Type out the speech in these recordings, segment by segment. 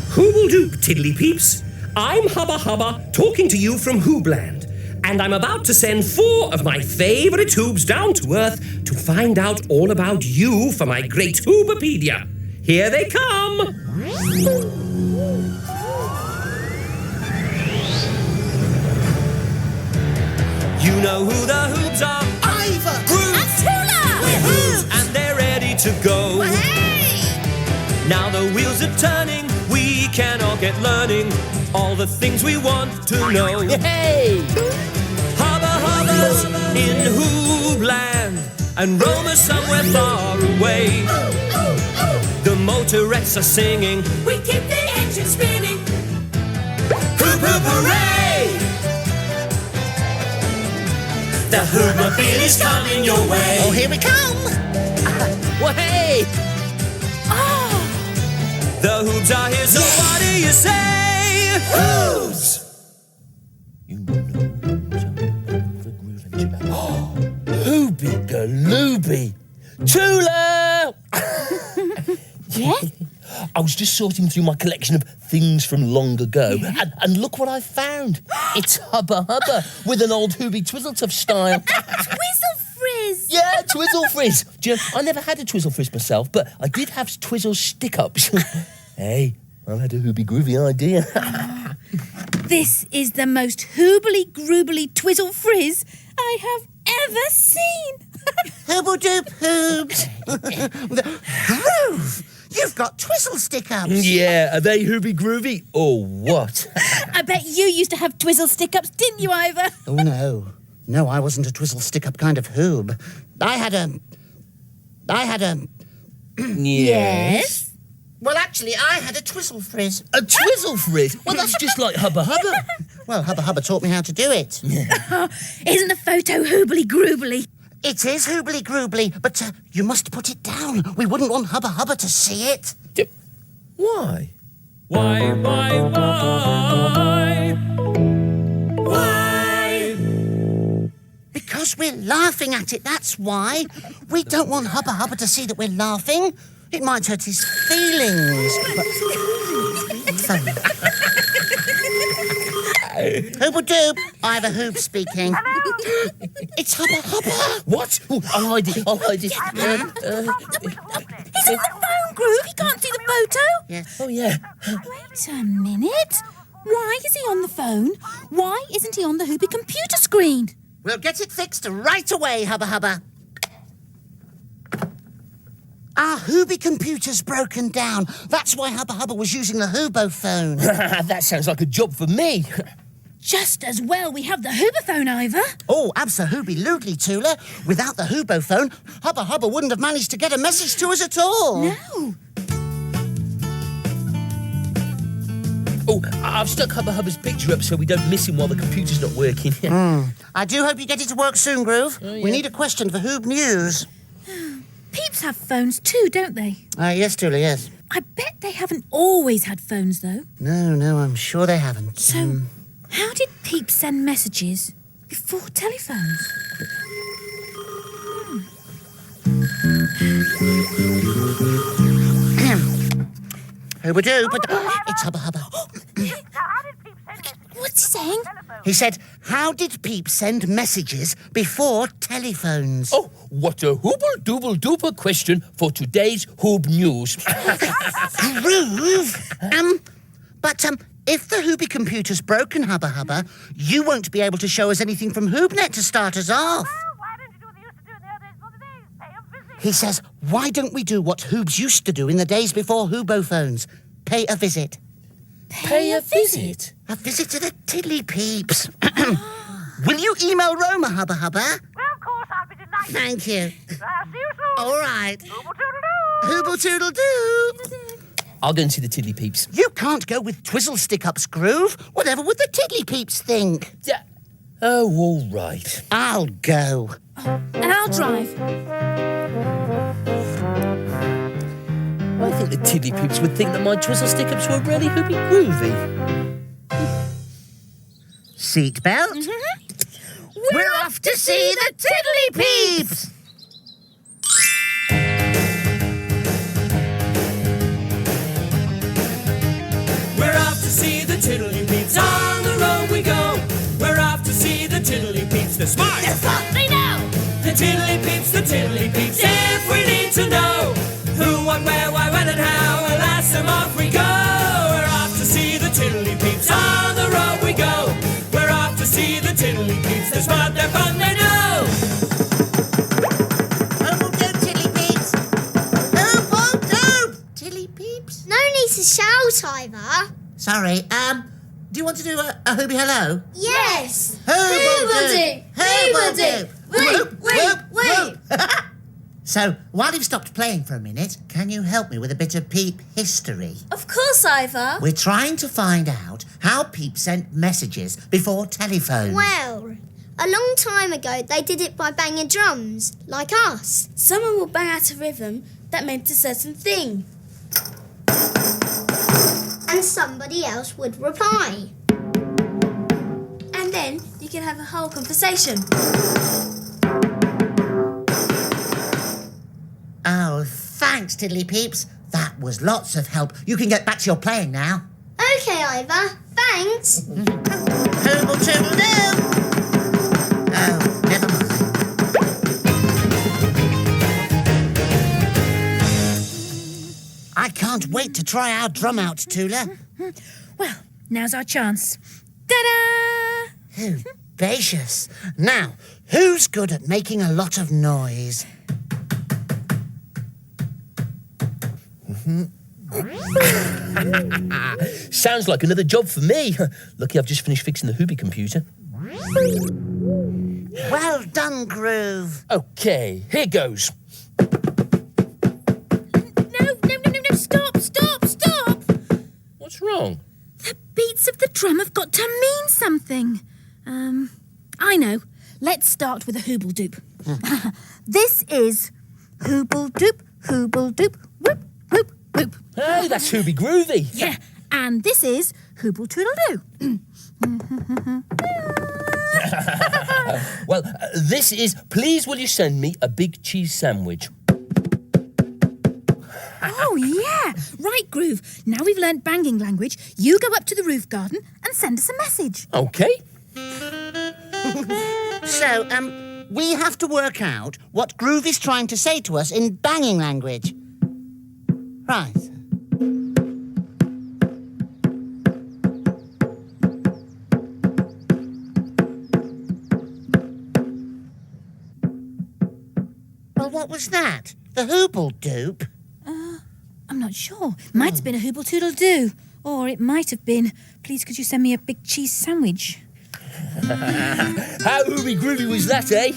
Hooble-doop, tiddly peeps. I'm Hubba Hubba, talking to you from Hoobland. And I'm about to send 4 of my favourite Hoobs down to Earth to find out all about you for my great Hoobopedia. Here they come! You know who the Hoobs are? Ivor! Groove! And Tula! We're Hoobs! And they're ready to go. Hey! Now the wheels are turning, we can all get learning all the things we want to know. Hey! Hubba Hubba's in Hoobland, and Roma's somewhere far away. The motorettes are singing, we keep the engine spinning. Hoop hoop hooray! The Hoobmobile is coming your way. Oh, here we come! Well, hey! The Hoobs are here, so what do you say? Hoobs! You know the groove and Hooby galooby! Tula! Yes? I was just sorting through my collection of things from long ago, and look what I found. It's Hubba Hubba with an old Hooby Twizzletuff style. Twizzle Frizz! Yeah, Twizzle Frizz. Do you know, I never had a Twizzle Frizz myself, but I did have Twizzle stick-ups. Hey, I've had a Hooby Groovy idea. This is the most hoobly-groobly Twizzle Frizz I have ever seen. Hooble-doop Hoobs! Groove! You've got twizzle stick-ups! Yeah, are they Hooby Groovy or what? I bet you used to have Twizzle stick-ups, didn't you, Ivor? Oh, no. No, I wasn't a twizzle stick-up kind of Hoob. I had a... Yes? Well, actually, I had a Twizzle Frizz. A Twizzle Frizz? Well, that's just like Hubba Hubba. Well, Hubba Hubba taught me how to do it. Isn't the photo hoobly-groobly? It is hoobly-groobly, but you must put it down. We wouldn't want Hubba Hubba to see it. Why? Why? Because we're laughing at it, that's why. We don't want Hubba Hubba to see that we're laughing. It might hurt his feelings. Hooble-doop, Ivor Hoob speaking. It's Hubba Hubba. What? Oh, I'll hide it. He's on the phone, Groove. He can't see the photo. Yes. Oh, yeah. Wait a minute. Why is he on the phone? Why isn't he on the Hooby computer screen? We'll get it fixed right away, Hubba Hubba. Our Hooby computer's broken down. That's why Hubba Hubba was using the hoobophone. That sounds like a job for me. Just as well we have the hoobophone, Ivor. Oh, abso-hooby-loodly, Tula. Without the hoobophone, Hubba Hubba wouldn't have managed to get a message to us at all. No. Oh, I've stuck Hubba Hubba's picture up so we don't miss him while the computer's not working. I do hope you get it to work soon, Groove. Oh, yeah. We need a question for Hoob News. Peeps have phones too, don't they? Yes, Tula, yes. I bet they haven't always had phones, though. No, I'm sure they haven't. So, how did Peeps send messages before telephones? Hooba-doo, but it's Hubba Hubba. What's he saying? He said, how did Peeps send messages before telephones? Oh, what a hooble-dooble-dooper question for today's Hoob News. Groove? But if the Hooby computer's broken, Hubba Hubba, you won't be able to show us anything from HoobNet to start us off. He says, why don't we do what Hoobs used to do in the days before hoobophones? Pay a visit. Pay a visit? A visit to the Tiddly Peeps. Will you email Roma, Hubba Hubba? Well, of course, I'll be delighted. Thank you. See you soon. All right. Hooble-toodle-doo. Hooble-toodle-doo. I'll go and see the Tiddly Peeps. You can't go with Twizzle stick-ups, Groove. Whatever would the Tiddly Peeps think? Oh, all right. I'll go. And I'll drive. I think the Tiddly Peeps would think that my Twizzle stick-ups were really Hooby Groovy. Seatbelt. We're off to see the Tiddly Peeps. the tiddly peeps. On the road we go. We're off to see the tiddly peeps. They're smart. They're fun, they know. The tiddly peeps, the tiddly peeps. If we need to know who, what, where, why, when, and how, we'll ask them. Off we go. We're off to see the tiddly peeps. On the road we go. We're off to see the tiddly peeps. They're smart, they're fun, they know. Hoobophone, tiddly peeps. Hoobophone, tiddly peeps. No need to shout, Ivor. Sorry, do you want to do a hooby hello? Yes. Hoobophone. Hoobophone. Whoop, whoop, whoop. So, while you've stopped playing for a minute, can you help me with a bit of peep history? Of course, Ivor. We're trying to find out how peeps sent messages before telephones. Well, a long time ago, they did it by banging drums, like us. Someone would bang out a rhythm that meant a certain thing. And somebody else would reply. And then you can have a whole conversation. Oh, thanks, tiddly peeps. That was lots of help. You can get back to your playing now. Okay, Ivor. Thanks. Hooble toodle doo. Oh, never mind. I can't wait to try our drum out, Tula. Well, now's our chance. Ta-da! Hoobacious. Now, who's good at making a lot of noise? Sounds like another job for me. Lucky I've just finished fixing the Hubby computer. Well done, Groove. Okay, here goes. No, stop! What's wrong? The beats of the drum have got to mean something. I know. Let's start with a hooble-doop. This is hooble-doop, whoop, whoop, whoop. Hey, that's Hooby Groovy. Yeah, and this is hooble-toodle-doo. Well, this is Please Will You Send Me a Big Cheese Sandwich. Oh, yeah. Right, Groove. Now we've learnt banging language, you go up to the roof garden and send us a message. Okay. So, we have to work out what Groove is trying to say to us in banging language. Right. Well, what was that? The hooble-doop? I'm not sure. Might have been a hooble-toodle-doo. Or it might have been, please could you send me a big cheese sandwich? How Hooby Groovy was that, eh?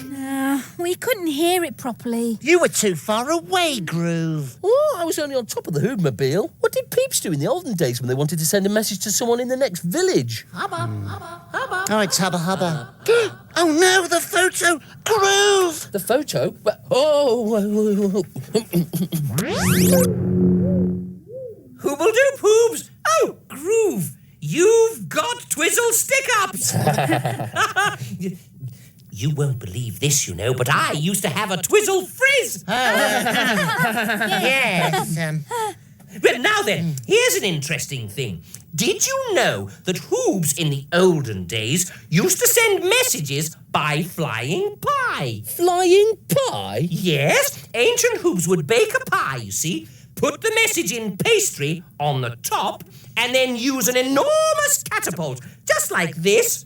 We couldn't hear it properly. You were too far away, Groove. Oh, I was only on top of the Hoobmobile. What did peeps do in the olden days when they wanted to send a message to someone in the next village? Oh, it's Hubba Hubba. Oh, no, the photo. Groove! The photo? Oh. Hooble-doop hoobs! Oh, Groove! You've got twizzle stick-ups! You won't believe this, you know, but I used to have a twizzle frizz! Yes, But now then, here's an interesting thing. Did you know that Hoobs in the olden days used to send messages by flying pie? Flying pie? Yes, ancient Hoobs would bake a pie, you see, put the message in pastry on the top, and then use an enormous catapult, just like this,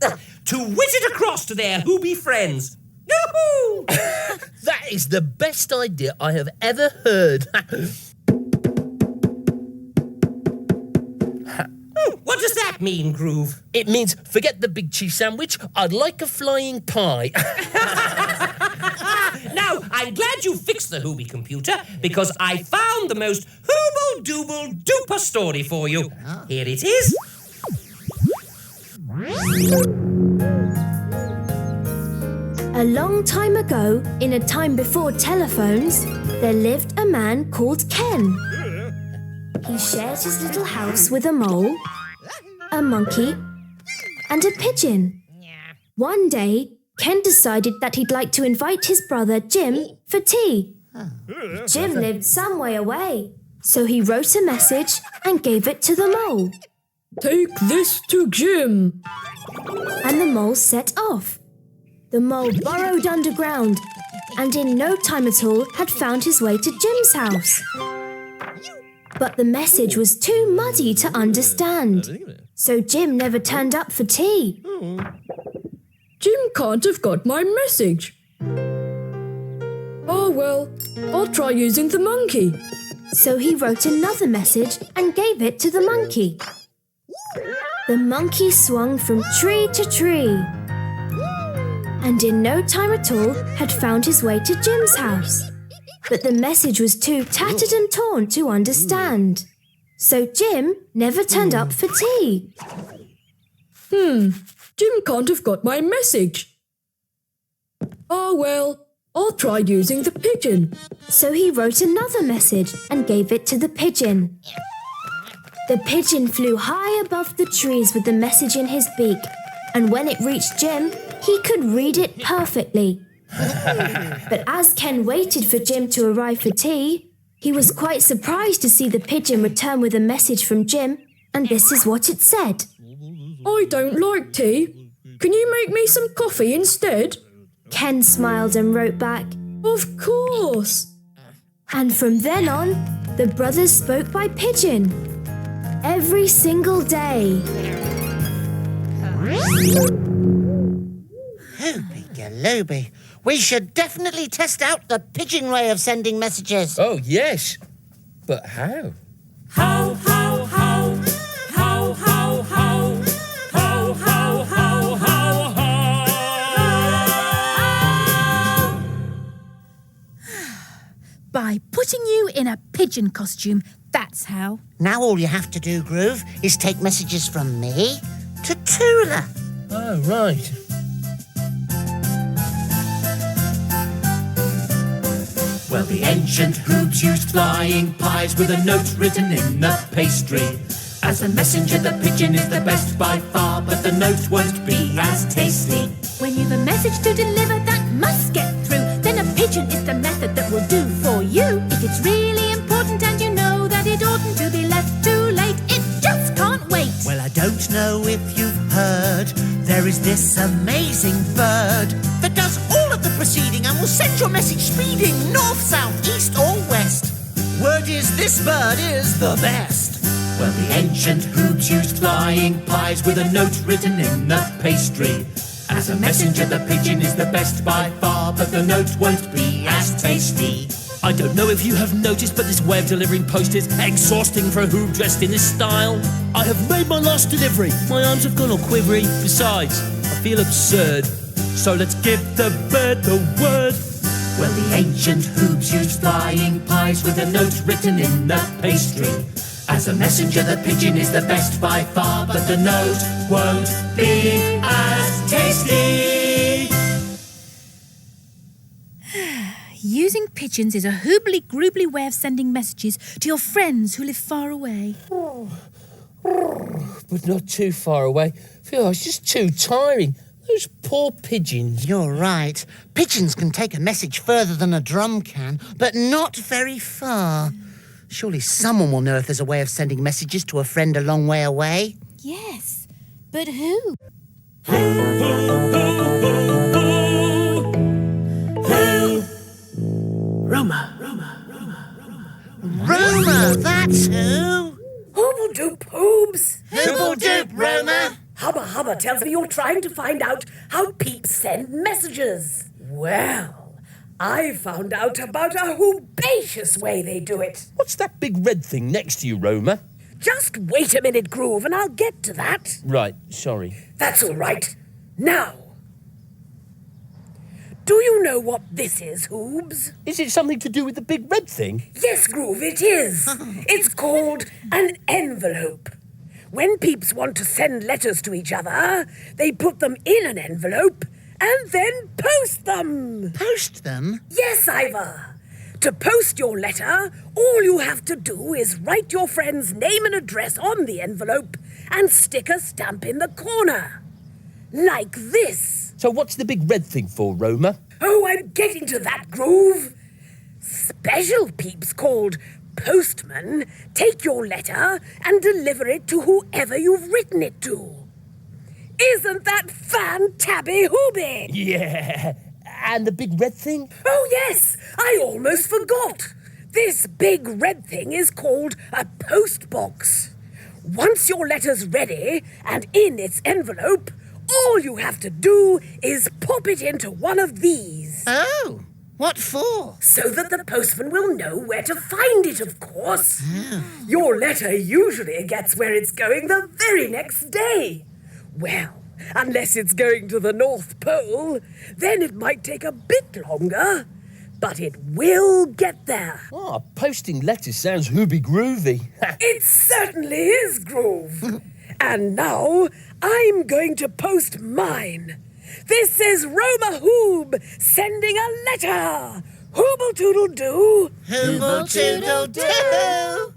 to whiz it across to their Hooby friends. Yoo-hoo! That is the best idea I have ever heard. What does that mean, Groove? It means forget the big cheese sandwich, I'd like a flying pie. Now, I'm glad you fixed the Hooby computer, because I found the most hooble-dooble-duper story for you. Here it is. A long time ago, in a time before telephones, there lived a man called Ken. He shared his little house with a mole, a monkey, and a pigeon. One day, Ken decided that he'd like to invite his brother Jim for tea. Jim lived some way away, so he wrote a message and gave it to the mole. Take this to Jim. And the mole set off. The mole burrowed underground and in no time at all had found his way to Jim's house. But the message was too muddy to understand, so Jim never turned up for tea. Jim can't have got my message. Oh well, I'll try using the monkey. So he wrote another message and gave it to the monkey. The monkey swung from tree to tree and in no time at all had found his way to Jim's house. But the message was too tattered and torn to understand. So Jim never turned up for tea. Jim can't have got my message. Oh well, I'll try using the pigeon. So he wrote another message and gave it to the pigeon. The pigeon flew high above the trees with the message in his beak, and when it reached Jim, he could read it perfectly. But as Ken waited for Jim to arrive for tea, he was quite surprised to see the pigeon return with a message from Jim, and this is what it said. I don't like tea. Can you make me some coffee instead? Ken smiled and wrote back, Of course. and from then on, the brothers spoke by pigeon. Every single day. Hooby-galooby. We should definitely test out the pigeon way of sending messages. Oh, yes. But how? How, how, how, how, how, how, how, how, how, how, how. By putting you in a pigeon costume, that's how. Now all you have to do, Groove, is take messages from me to Tula. Oh, right. Well, the ancient Hoobs used flying pies with a note written in the pastry. As a messenger, the pigeon is the best by far, but the note won't be as tasty. When you've a message to deliver that must get through, then a pigeon is the method that will do for you. If it's really important and you know that it oughtn't to be left too late, it just can't wait. Well, I don't know if you've heard, there is this amazing bird that does all of the proceeding and will send your message speeding north, south, east or west. Word is this bird is the best. Well, the ancient Hoobs used flying pies with a note written in the pastry. As a messenger, the pigeon is the best by far, but the note won't be as tasty. I don't know if you have noticed, but this way of delivering post is exhausting for a Hoob dressed in this style. I have made my last delivery. My arms have gone all quivery. Besides, I feel absurd. So let's give the bird the word. Well, the ancient Hoobs used flying pies with a note written in the pastry. As a messenger, the pigeon is the best by far, but the note won't be as tasty. Using pigeons is a hoobly-groobly way of sending messages to your friends who live far away. But not too far away. Phil, it's just too tiring. Those poor pigeons. You're right. Pigeons can take a message further than a drum can, but not very far. Surely someone will know if there's a way of sending messages to a friend a long way away. Yes, but who? Roma, that's who. Hooble-doop, Hoobs. Hooble-doop, Roma. Hubba Hubba tells me you're trying to find out how peeps send messages. Well, I found out about a hoobacious way they do it. What's that big red thing next to you, Roma? Just wait a minute, Groove, and I'll get to that. Right, sorry. That's all right. Now, do you know what this is, Hoobs? Is it something to do with the big red thing? Yes, Groove, it is. It's called an envelope. When peeps want to send letters to each other, they put them in an envelope and then post them. Post them? Yes, Ivor. To post your letter, all you have to do is write your friend's name and address on the envelope and stick a stamp in the corner. Like this. So what's the big red thing for, Roma? Oh, I'm getting to that, Groove. Special peeps called Postman, take your letter and deliver it to whoever you've written it to. Isn't that fan-tabby hooby? Yeah. And the big red thing? Oh, yes, I almost forgot. This big red thing is called a postbox. Once your letter's ready and in its envelope, all you have to do is pop it into one of these. Oh, what for? So that the postman will know where to find it, of course. Your letter usually gets where it's going the very next day. Well, unless it's going to the North Pole, then it might take a bit longer. But it will get there. Oh, posting letters sounds hooby groovy. It certainly is, Groove. And now I'm going to post mine. This is Roma Hoob sending a letter. Hooble-toodle-doo. Hooble-toodle-doo.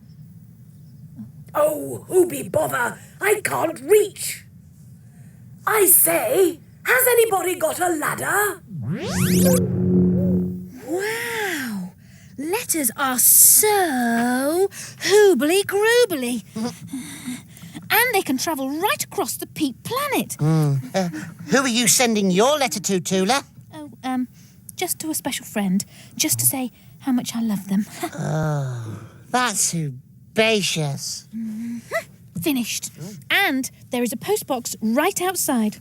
Oh, Hooby bother, I can't reach. I say, has anybody got a ladder? Wow! Letters are so hoobly-groobly. And they can travel right across the Peep planet. Who are you sending your letter to, Tula? Oh, just to a special friend, just to say how much I love them. That's herbaceous. Finished. And there is a postbox right outside.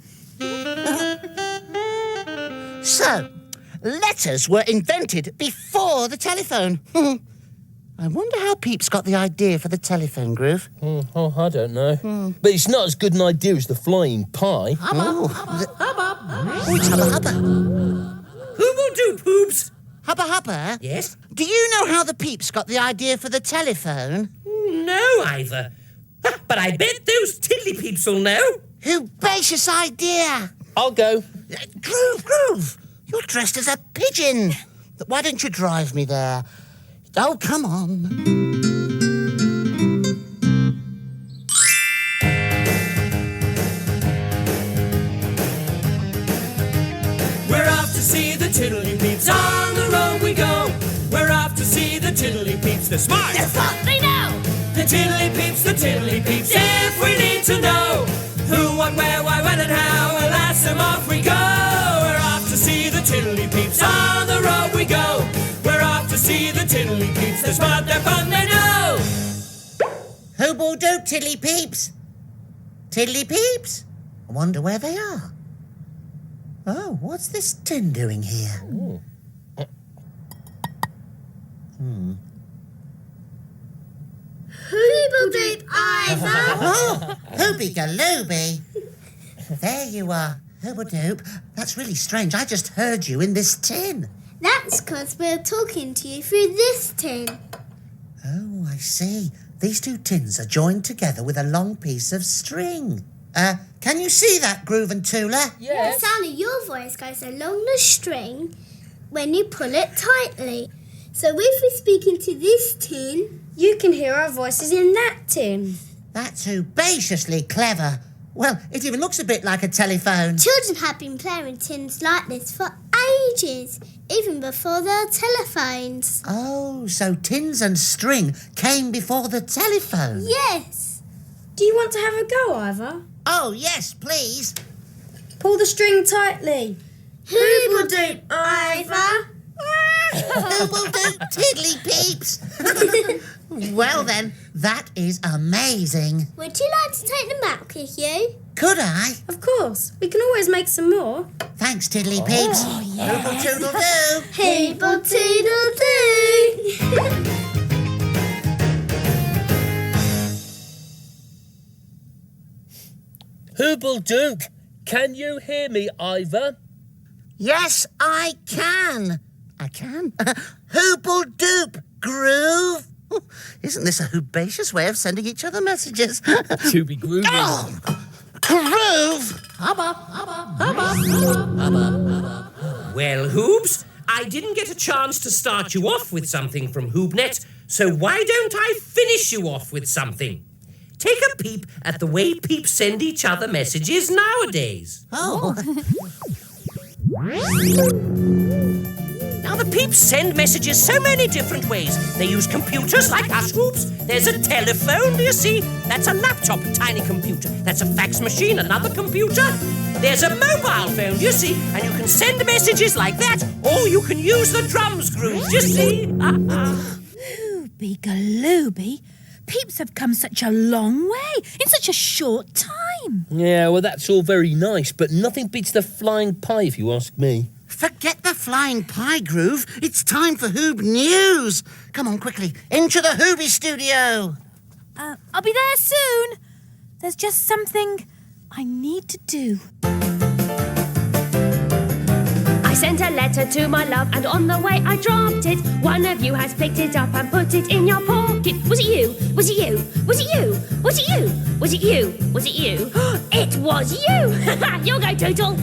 So, letters were invented before the telephone. I wonder how Peeps got the idea for the telephone, Groove. Oh, I don't know. But it's not as good an idea as the flying pie. Hubba Hubba. Hooble-doop, Hoobs. Hubba Hubba? Yes? Do you know how the Peeps got the idea for the telephone? No, Ivor. But I bet those tiddly peeps will know. Herbaceous idea. I'll go. Groove, you're dressed as a pigeon. Why don't you drive me there? Oh, come on. We're off to see the tiddly peeps. On the road we go. We're off to see the tiddly peeps. They're smart. They're smart, they know. The tiddly peeps, the tiddly peeps. If we need to know who, what, where, why, when, and how, we'll ask them, off we go. We're off to see the tiddly peeps. On the road we go. We're off to see the tiddly peeps. They're smart, they're fun, they know. Hooble-doop, tiddly peeps. Tiddly peeps? I wonder where they are. Oh, what's this tin doing here? Hooble-doop, Ivor. Oh, hooby-galooby. There you are, Hooble-doop. That's really strange. I just heard you in this tin. That's because we're talking to you through this tin. Oh, I see. These two tins are joined together with a long piece of string. Can you see that, Groove and Tula? The sound of your voice goes along the string when you pull it tightly. So if we speak into this tin, you can hear our voices in that tin. That's herbaceously clever. Well, it even looks a bit like a telephone. Children have been playing tins like this for ages, even before there were telephones. Oh, so tins and string came before the telephone. Yes. Do you want to have a go, Ivor? Oh, yes, please. Pull the string tightly. Hooble-doop, Ivor. Hooble-doop, tiddly peeps. Well then, that is amazing. Would you like to take them back with you? Could I? Of course. We can always make some more. Thanks, tiddly peeps. Hooble-toodle-doo. Hooble-toodle-doo. Hooble-doop, can you hear me, Ivor? Yes, I can. I can. Hooble-doop, Groove. Isn't this a herbaceous way of sending each other messages? Hooby groovy. Oh, Groove. Hubba, hubba, hubba, hubba, hubba. Well, Hoobs, I didn't get a chance to start you off with something from HoobNet, so why don't I finish you off with something? Take a peep at the way peeps send each other messages nowadays. Oh. Now, the peeps send messages so many different ways. They use computers like us, Hoobs. There's a telephone, do you see? That's a laptop, a tiny computer. That's a fax machine, another computer. There's a mobile phone, you see? And you can send messages like that, or you can use the drums, Groove, you see? Hooby galooby. Peeps have come such a long way in such a short time. Yeah, well, that's all very nice, but nothing beats the flying pie, if you ask me. Forget the flying pie, Groove. It's time for Hoob News. Come on, quickly, into the Hooby studio. I'll be there soon. There's just something I need to do. I sent a letter to my love and on the way I dropped it. One of you has picked it up and put it in your pocket. Was it you? Was it you? Was it you? Was it you? Was it you? Was it you? It was you! You'll go, Tootle.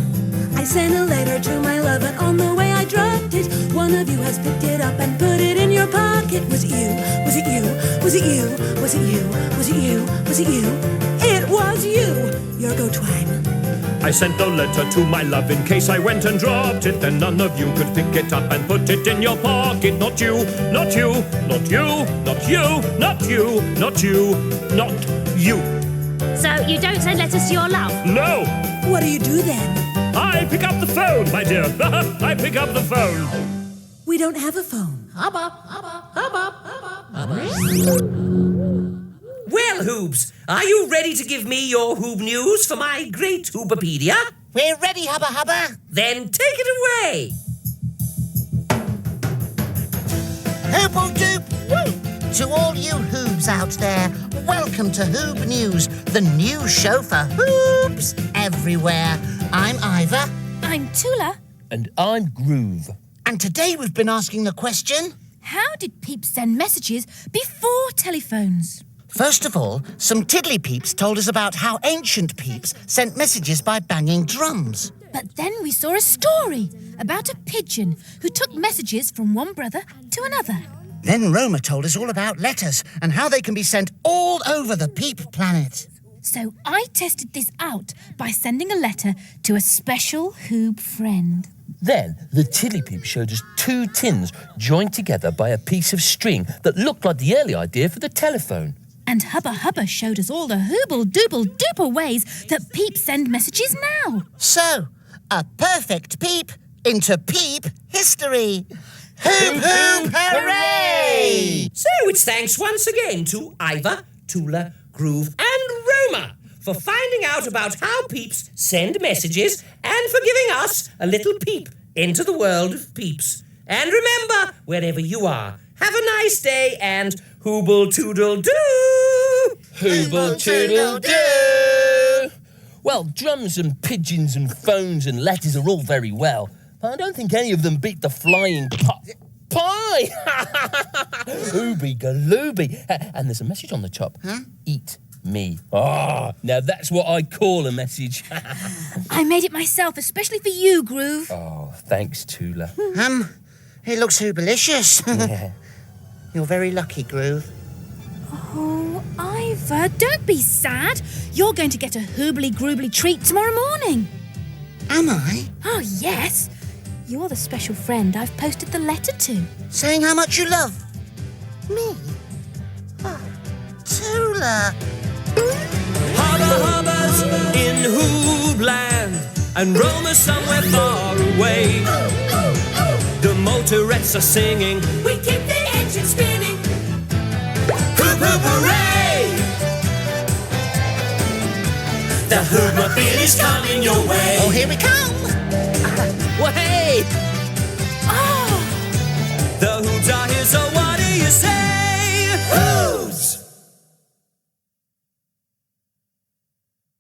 I sent a letter to my love and on the way I dropped it. One of you has picked it up and put it in your pocket. Was it you? Was it you? Was it you? Was it you? Was it you? Was it you? It was you! Your go, Twine. I sent a letter to my love in case I went and dropped it. Then none of you could pick it up and put it in your pocket. Not you, not you, not you, not you, not you, not you, not you. So you don't send letters to your love? No! What do you do then? I pick up the phone, my dear. I pick up the phone. We don't have a phone. Hubba, hubba, hubba, hubba. Well, Hoobs, are you ready to give me your Hoob News for my great Hoobopedia? We're ready, Hubba Hubba. Then take it away. Hooble-doop, woo! To all you Hoobs out there, welcome to Hoob News, the new show for Hoobs everywhere. I'm Ivor. I'm Tula. And I'm Groove. And today we've been asking the question... How did peeps send messages before telephones? First of all, some tiddly peeps told us about how ancient peeps sent messages by banging drums. But then we saw a story about a pigeon who took messages from one brother to another. Then Roma told us all about letters and how they can be sent all over the peep planet. So I tested this out by sending a letter to a special Hoob friend. Then the Tiddly Peep showed us two tins joined together by a piece of string that looked like the early idea for the telephone. And Hubba Hubba showed us all the hooble-dooble-duper ways that peeps send messages now. So, a perfect peep into peep history. Hoop, hoop, hooray! So it's thanks once again to Ivor, Tula, Groove and Roma for finding out about how peeps send messages and for giving us a little peep into the world of peeps. And remember, wherever you are, have a nice day and hooble-toodle-doo! Hooble-toodle-doo! Well, drums and pigeons and phones and letters are all very well, but I don't think any of them beat the flying pie. Hooby galooby. And there's a message on the top. Huh? Eat me. Ah, now that's what I call a message. I made it myself, especially for you, Groove. Oh, thanks, Tula. It looks hoobalicious. Yeah. You're very lucky, Groove. Oh, Ivor, don't be sad. You're going to get a hoobly-groobly treat tomorrow morning. Am I? Oh, yes. You're the special friend I've posted the letter to. Saying how much you love me? Oh, Tula. Hubba Hubba's in Hoobland and Roma's somewhere far away. The motorettes are singing, we keep the engine spinning. Hoop hoop hooray! The Hoobmobile is coming your way. Oh, here we come. Well, hey!